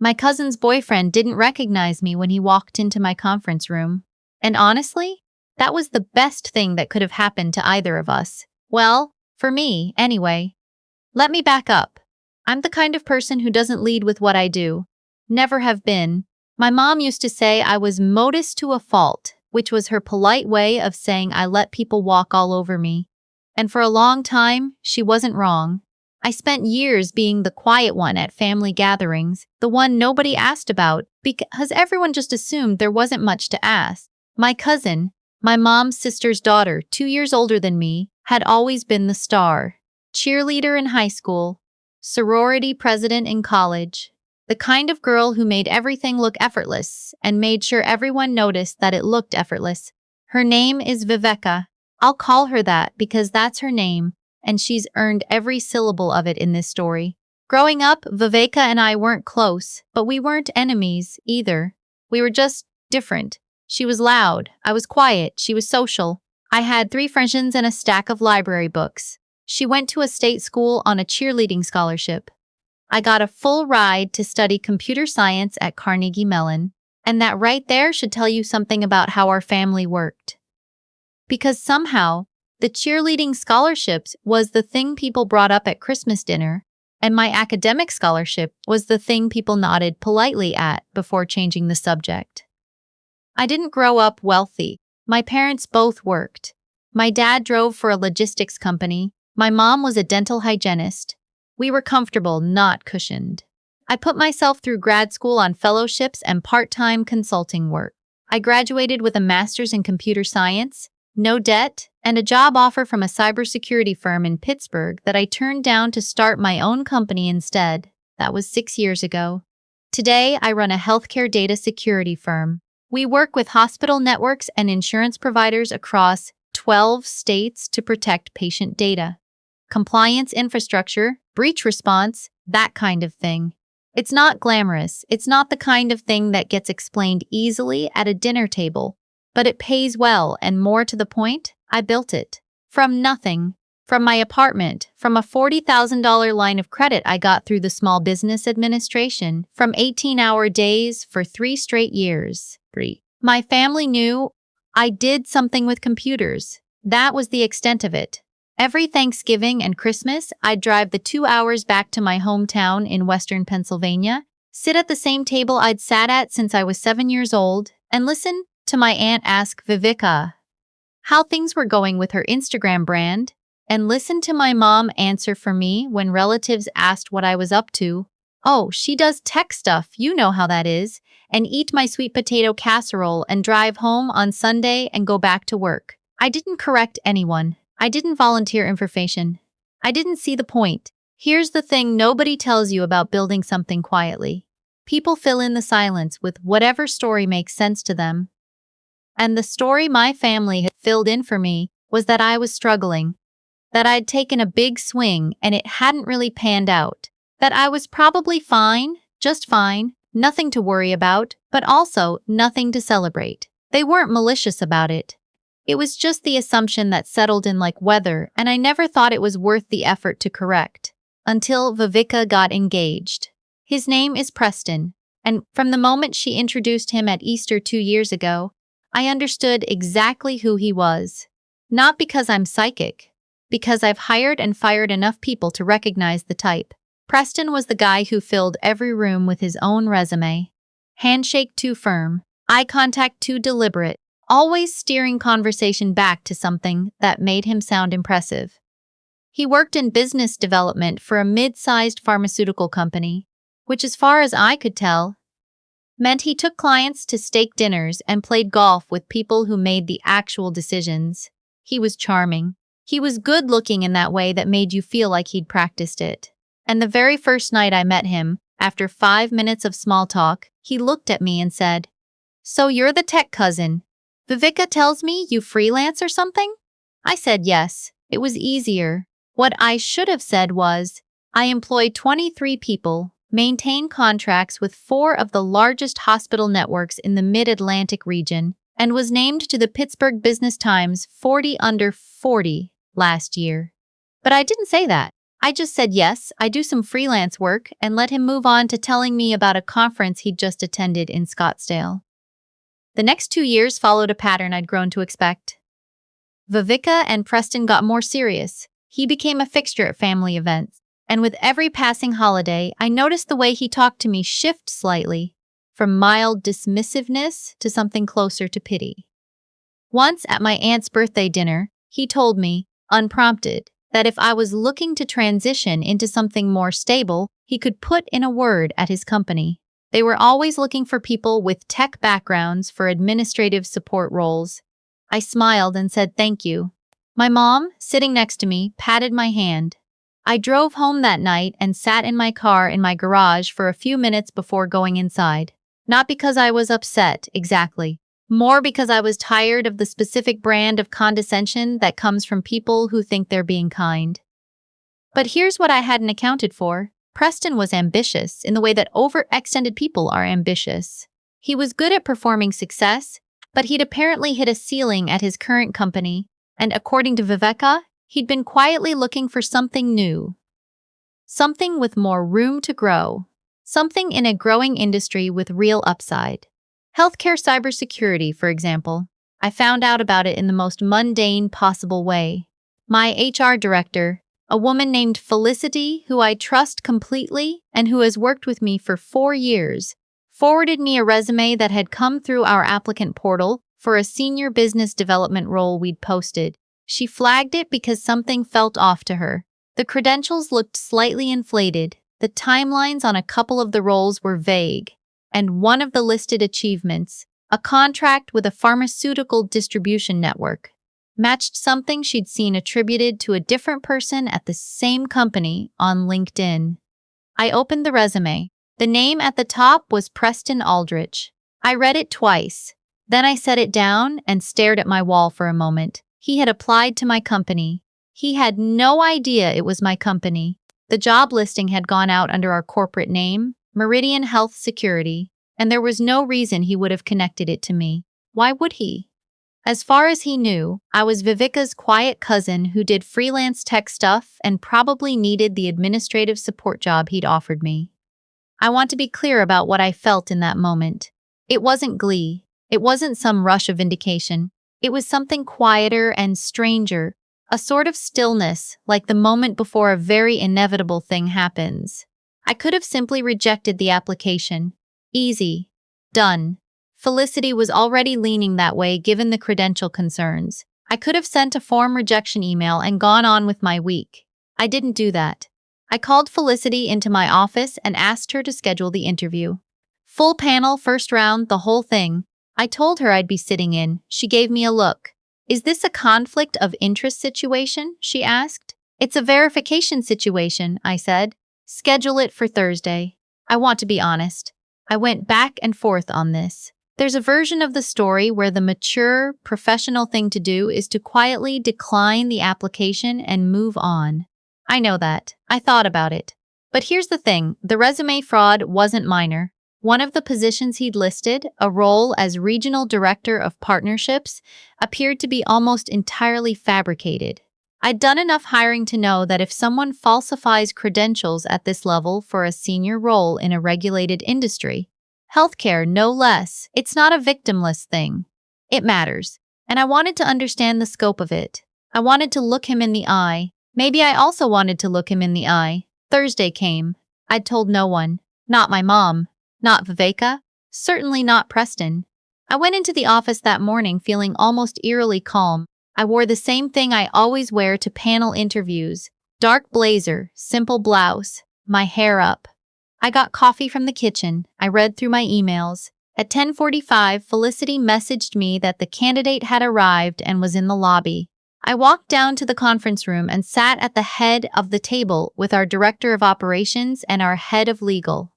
My cousin's boyfriend didn't recognize me when he walked into my conference room. And honestly, that was the best thing that could have happened to either of us. Well, for me, anyway. Let me back up. I'm the kind of person who doesn't lead with what I do. Never have been. My mom used to say I was modest to a fault, which was her polite way of saying I let people walk all over me. And for a long time, she wasn't wrong. I spent years being the quiet one at family gatherings, the one nobody asked about, because everyone just assumed there wasn't much to ask. My cousin, my mom's sister's daughter, 2 years older than me, had always been the star. Cheerleader in high school, sorority president in college, the kind of girl who made everything look effortless and made sure everyone noticed that it looked effortless. Her name is Viveka. I'll call her that because that's her name, and she's earned every syllable of it in this story. Growing up, Viveka and I weren't close, but we weren't enemies either. We were just different. She was loud, I was quiet, she was social. I had 3 friends and a stack of library books. She went to a state school on a cheerleading scholarship. I got a full ride to study computer science at Carnegie Mellon, and that right there should tell you something about how our family worked. Because somehow, the cheerleading scholarships was the thing people brought up at Christmas dinner, and my academic scholarship was the thing people nodded politely at before changing the subject. I didn't grow up wealthy. My parents both worked. My dad drove for a logistics company. My mom was a dental hygienist. We were comfortable, not cushioned. I put myself through grad school on fellowships and part-time consulting work. I graduated with a master's in computer science, no debt, and a job offer from a cybersecurity firm in Pittsburgh that I turned down to start my own company instead. That was 6 years ago. Today, I run a healthcare data security firm. We work with hospital networks and insurance providers across 12 states to protect patient data. Compliance infrastructure, breach response, that kind of thing. It's not glamorous. It's not the kind of thing that gets explained easily at a dinner table. But it pays well, and more to the point, I built it. From nothing. From my apartment, from a $40,000 line of credit I got through the Small Business Administration, from 18-hour days for 3 straight years. My family knew I did something with computers. That was the extent of it. Every Thanksgiving and Christmas, I'd drive the 2 hours back to my hometown in western Pennsylvania, sit at the same table I'd sat at since I was 7 years old, and listen to my aunt ask Viveka how things were going with her Instagram brand, and listen to my mom answer for me when relatives asked what I was up to. Oh, she does tech stuff, you know how that is, and eat my sweet potato casserole and drive home on Sunday and go back to work. I didn't correct anyone. I didn't volunteer information. I didn't see the point. Here's the thing nobody tells you about building something quietly. People fill in the silence with whatever story makes sense to them. And the story my family had filled in for me was that I was struggling, that I'd taken a big swing and it hadn't really panned out, that I was probably fine, just fine, nothing to worry about, but also nothing to celebrate. They weren't malicious about it. It was just the assumption that settled in like weather, and I never thought it was worth the effort to correct. Until Viveka got engaged. His name is Preston, and from the moment she introduced him at Easter 2 years ago, I understood exactly who he was. Not because I'm psychic, because I've hired and fired enough people to recognize the type. Preston was the guy who filled every room with his own resume. Handshake too firm, eye contact too deliberate, always steering conversation back to something that made him sound impressive. He worked in business development for a mid-sized pharmaceutical company, which as far as I could tell, meant he took clients to steak dinners and played golf with people who made the actual decisions. He was charming. He was good-looking in that way that made you feel like he'd practiced it. And the very first night I met him, after 5 minutes of small talk, he looked at me and said, "So you're the tech cousin. Viveka tells me you freelance or something?" I said yes. It was easier. What I should have said was, I employ 23 people, maintain contracts with 4 of the largest hospital networks in the Mid-Atlantic region, and was named to the Pittsburgh Business Times 40 Under 40 last year. But I didn't say that. I just said yes, I do some freelance work, and let him move on to telling me about a conference he'd just attended in Scottsdale. The next 2 years followed a pattern I'd grown to expect. Viveka and Preston got more serious. He became a fixture at family events, and with every passing holiday, I noticed the way he talked to me shift slightly, from mild dismissiveness to something closer to pity. Once at my aunt's birthday dinner, he told me, unprompted, that if I was looking to transition into something more stable, he could put in a word at his company. They were always looking for people with tech backgrounds for administrative support roles. I smiled and said thank you. My mom, sitting next to me, patted my hand. I drove home that night and sat in my car in my garage for a few minutes before going inside. Not because I was upset, exactly. More because I was tired of the specific brand of condescension that comes from people who think they're being kind. But here's what I hadn't accounted for. Preston was ambitious in the way that overextended people are ambitious. He was good at performing success, but he'd apparently hit a ceiling at his current company, and according to Viveka, he'd been quietly looking for something new. Something with more room to grow. Something in a growing industry with real upside. Healthcare cybersecurity, for example. I found out about it in the most mundane possible way. My HR director, a woman named Felicity, who I trust completely and who has worked with me for 4 years, forwarded me a resume that had come through our applicant portal for a senior business development role we'd posted. She flagged it because something felt off to her. The credentials looked slightly inflated, the timelines on a couple of the roles were vague, and one of the listed achievements, a contract with a pharmaceutical distribution network, matched something she'd seen attributed to a different person at the same company on LinkedIn. I opened the resume. The name at the top was Preston Aldrich. I read it twice. Then I set it down and stared at my wall for a moment. He had applied to my company. He had no idea it was my company. The job listing had gone out under our corporate name, Meridian Health Security, and there was no reason he would have connected it to me. Why would he? As far as he knew, I was Viveka's quiet cousin who did freelance tech stuff and probably needed the administrative support job he'd offered me. I want to be clear about what I felt in that moment. It wasn't glee. It wasn't some rush of vindication. It was something quieter and stranger, a sort of stillness, like the moment before a very inevitable thing happens. I could have simply rejected the application. Easy. Done. Felicity was already leaning that way given the credential concerns. I could have sent a form rejection email and gone on with my week. I didn't do that. I called Felicity into my office and asked her to schedule the interview. Full panel, first round, the whole thing. I told her I'd be sitting in. She gave me a look. Is this a conflict of interest situation? She asked. It's a verification situation, I said. Schedule it for Thursday. I want to be honest. I went back and forth on this. There's a version of the story where the mature, professional thing to do is to quietly decline the application and move on. I know that. I thought about it. But here's the thing, the resume fraud wasn't minor. One of the positions he'd listed, a role as Regional Director of Partnerships, appeared to be almost entirely fabricated. I'd done enough hiring to know that if someone falsifies credentials at this level for a senior role in a regulated industry, healthcare no less, it's not a victimless thing. It matters. And I wanted to understand the scope of it. I wanted to look him in the eye. Maybe I also wanted to look him in the eye. Thursday came. I'd told no one. Not my mom. Not Viveka. Certainly not Preston. I went into the office that morning feeling almost eerily calm. I wore the same thing I always wear to panel interviews. Dark blazer, simple blouse, my hair up. I got coffee from the kitchen. I read through my emails. At 10:45, Felicity messaged me that the candidate had arrived and was in the lobby. I walked down to the conference room and sat at the head of the table with our director of operations and our head of legal.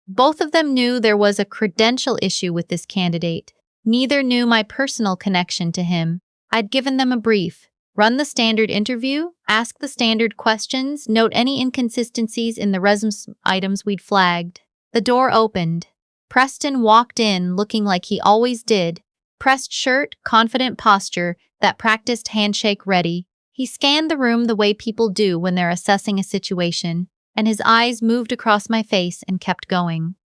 Both of them knew there was a credential issue with this candidate. Neither knew my personal connection to him. I'd given them a brief. Run the standard interview, ask the standard questions, note any inconsistencies in the resume items we'd flagged. The door opened. Preston walked in looking like he always did. Pressed shirt, confident posture, that practiced handshake ready. He scanned the room the way people do when they're assessing a situation, and his eyes moved across my face and kept going.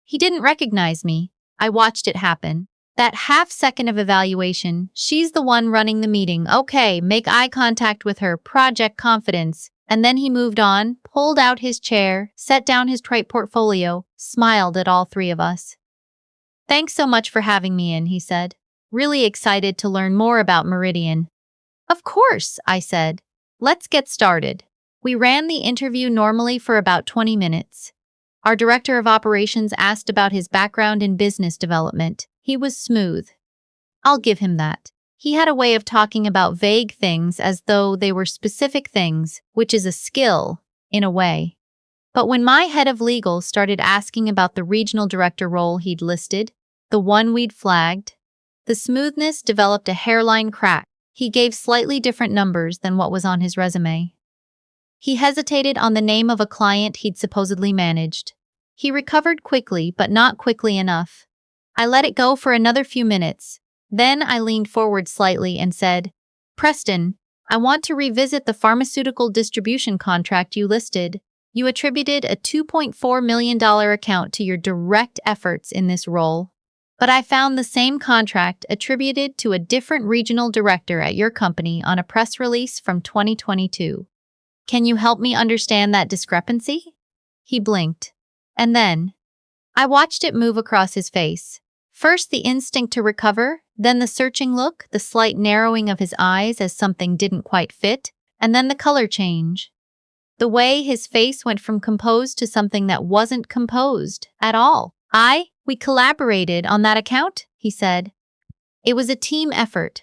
He didn't recognize me. I watched it happen. That half second of evaluation, she's the one running the meeting. Okay, make eye contact with her, project confidence. And then he moved on, pulled out his chair, set down his trite portfolio, smiled at all three of us. Thanks so much for having me in, he said. Really excited to learn more about Meridian. Of course, I said. Let's get started. We ran the interview normally for about 20 minutes. Our director of operations asked about his background in business development. He was smooth. I'll give him that. He had a way of talking about vague things as though they were specific things, which is a skill, in a way. But when my head of legal started asking about the regional director role he'd listed, the one we'd flagged, the smoothness developed a hairline crack. He gave slightly different numbers than what was on his resume. He hesitated on the name of a client he'd supposedly managed. He recovered quickly, but not quickly enough. I let it go for another few minutes. Then I leaned forward slightly and said, Preston, I want to revisit the pharmaceutical distribution contract you listed. You attributed a $2.4 million account to your direct efforts in this role. But I found the same contract attributed to a different regional director at your company on a press release from 2022. Can you help me understand that discrepancy? He blinked. And then, I watched it move across his face. First the instinct to recover, then the searching look, the slight narrowing of his eyes as something didn't quite fit, and then the color change. The way his face went from composed to something that wasn't composed at all. We collaborated on that account, he said. It was a team effort.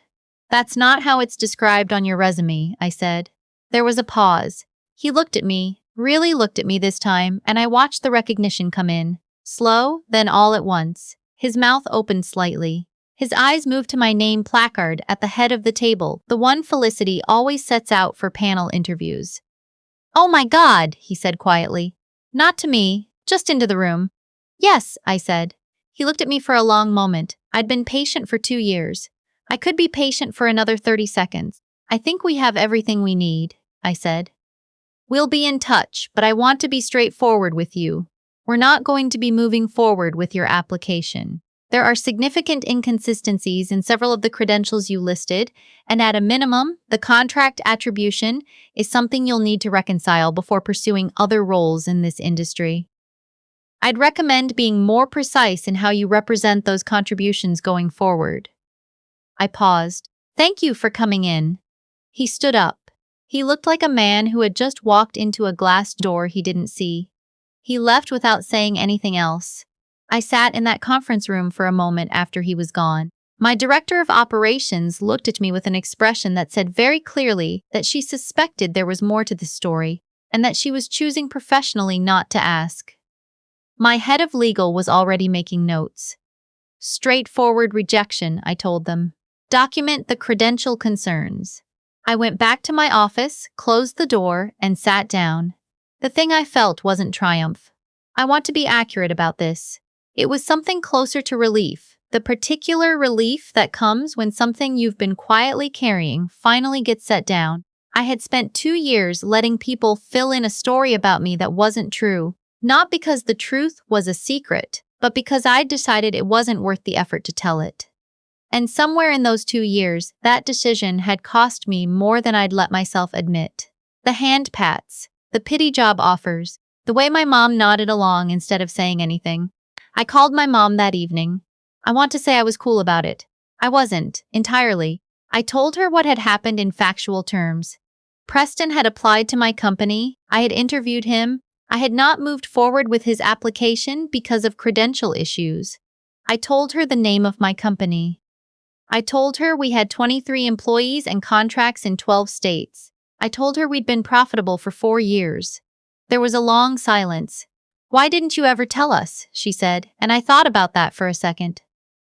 That's not how it's described on your resume, I said. There was a pause. He looked at me, really looked at me this time, and I watched the recognition come in. Slow, then all at once. His mouth opened slightly. His eyes moved to my name placard at the head of the table, the one Felicity always sets out for panel interviews. Oh my God, he said quietly. Not to me, just into the room. Yes, I said. He looked at me for a long moment. I'd been patient for 2 years. I could be patient for another 30 seconds. I think we have everything we need, I said. We'll be in touch, but I want to be straightforward with you. We're not going to be moving forward with your application. There are significant inconsistencies in several of the credentials you listed, and at a minimum, the contract attribution is something you'll need to reconcile before pursuing other roles in this industry. I'd recommend being more precise in how you represent those contributions going forward. I paused. Thank you for coming in. He stood up. He looked like a man who had just walked into a glass door he didn't see. He left without saying anything else. I sat in that conference room for a moment after he was gone. My director of operations looked at me with an expression that said very clearly that she suspected there was more to the story, and that she was choosing professionally not to ask. My head of legal was already making notes. Straightforward rejection, I told them. Document the credential concerns. I went back to my office, closed the door, and sat down. The thing I felt wasn't triumph. I want to be accurate about this. It was something closer to relief, the particular relief that comes when something you've been quietly carrying finally gets set down. I had spent 2 years letting people fill in a story about me that wasn't true, not because the truth was a secret, but because I'd decided it wasn't worth the effort to tell it. And somewhere in those 2 years, that decision had cost me more than I'd let myself admit. The hand pats, the pity job offers, the way my mom nodded along instead of saying anything. I called my mom that evening. I want to say I was cool about it. I wasn't, entirely. I told her what had happened in factual terms. Preston had applied to my company, I had interviewed him, I had not moved forward with his application because of credential issues. I told her the name of my company. I told her we had 23 employees and contracts in 12 states. I told her we'd been profitable for 4 years. There was a long silence. Why didn't you ever tell us? She said, and I thought about that for a second.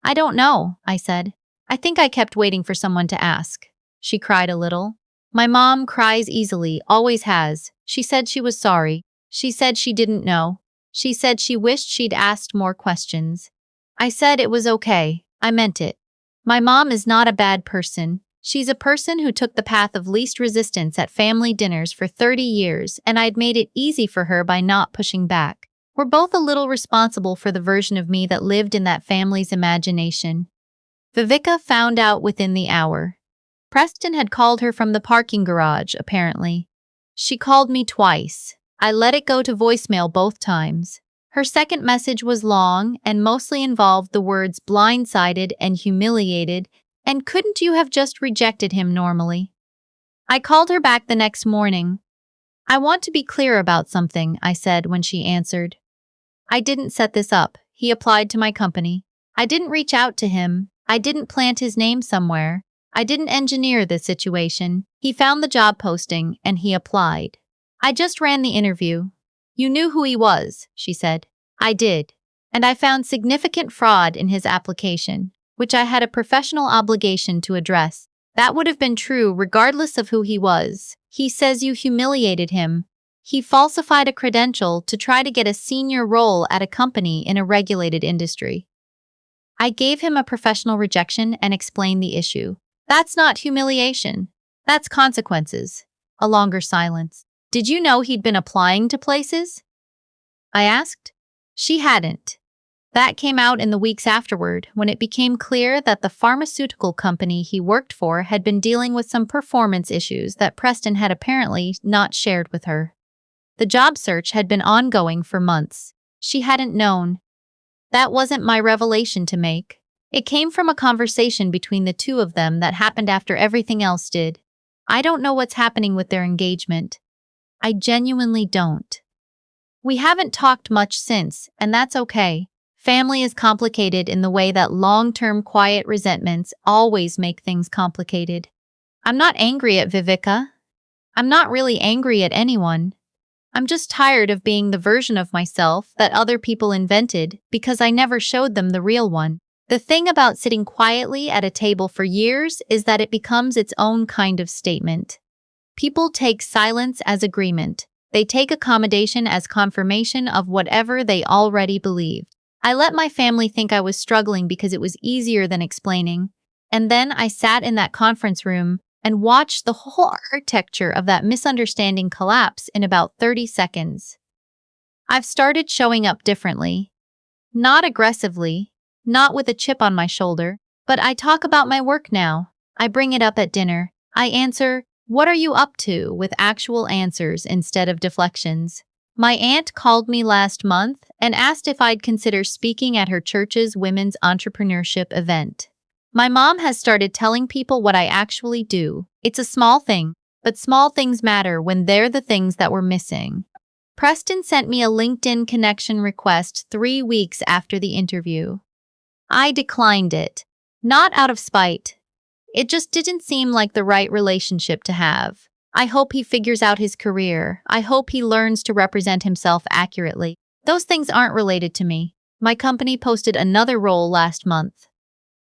I don't know, I said. I think I kept waiting for someone to ask. She cried a little. My mom cries easily, always has. She said she was sorry. She said she didn't know. She said she wished she'd asked more questions. I said it was okay. I meant it. My mom is not a bad person. She's a person who took the path of least resistance at family dinners for 30 years, and I'd made it easy for her by not pushing back. We're both a little responsible for the version of me that lived in that family's imagination. Viveka found out within the hour. Preston had called her from the parking garage, apparently. She called me twice. I let it go to voicemail both times. Her second message was long and mostly involved the words blindsided and humiliated, and couldn't you have just rejected him normally? I called her back the next morning. I want to be clear about something, I said when she answered. I didn't set this up. He applied to my company. I didn't reach out to him. I didn't plant his name somewhere. I didn't engineer this situation. He found the job posting and he applied. I just ran the interview. You knew who he was, she said. I did. And I found significant fraud in his application, which I had a professional obligation to address. That would have been true regardless of who he was. He says you humiliated him. He falsified a credential to try to get a senior role at a company in a regulated industry. I gave him a professional rejection and explained the issue. That's not humiliation. That's consequences. A longer silence. Did you know he'd been applying to places? I asked. She hadn't. That came out in the weeks afterward, when it became clear that the pharmaceutical company he worked for had been dealing with some performance issues that Preston had apparently not shared with her. The job search had been ongoing for months. She hadn't known. That wasn't my revelation to make. It came from a conversation between the two of them that happened after everything else did. I don't know what's happening with their engagement. I genuinely don't. We haven't talked much since, and that's okay. Family is complicated in the way that long-term quiet resentments always make things complicated. I'm not angry at Viveka. I'm not really angry at anyone. I'm just tired of being the version of myself that other people invented because I never showed them the real one. The thing about sitting quietly at a table for years is that it becomes its own kind of statement. People take silence as agreement. They take accommodation as confirmation of whatever they already believed. I let my family think I was struggling because it was easier than explaining, and then I sat in that conference room and watched the whole architecture of that misunderstanding collapse in about 30 seconds. I've started showing up differently. Not aggressively, not with a chip on my shoulder, but I talk about my work now. I bring it up at dinner. I answer, "What are you up to?" with actual answers instead of deflections. My aunt called me last month and asked if I'd consider speaking at her church's women's entrepreneurship event. My mom has started telling people what I actually do. It's a small thing, but small things matter when they're the things that we're missing. Preston sent me a LinkedIn connection request 3 weeks after the interview. I declined it. Not out of spite. It just didn't seem like the right relationship to have. I hope he figures out his career. I hope he learns to represent himself accurately. Those things aren't related to me. My company posted another role last month.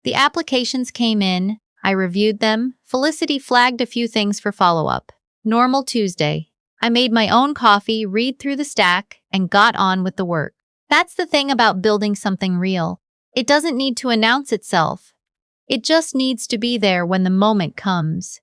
The applications came in. I reviewed them. Felicity flagged a few things for follow-up. Normal Tuesday. I made my own coffee, read through the stack, and got on with the work. That's the thing about building something real. It doesn't need to announce itself. It just needs to be there when the moment comes.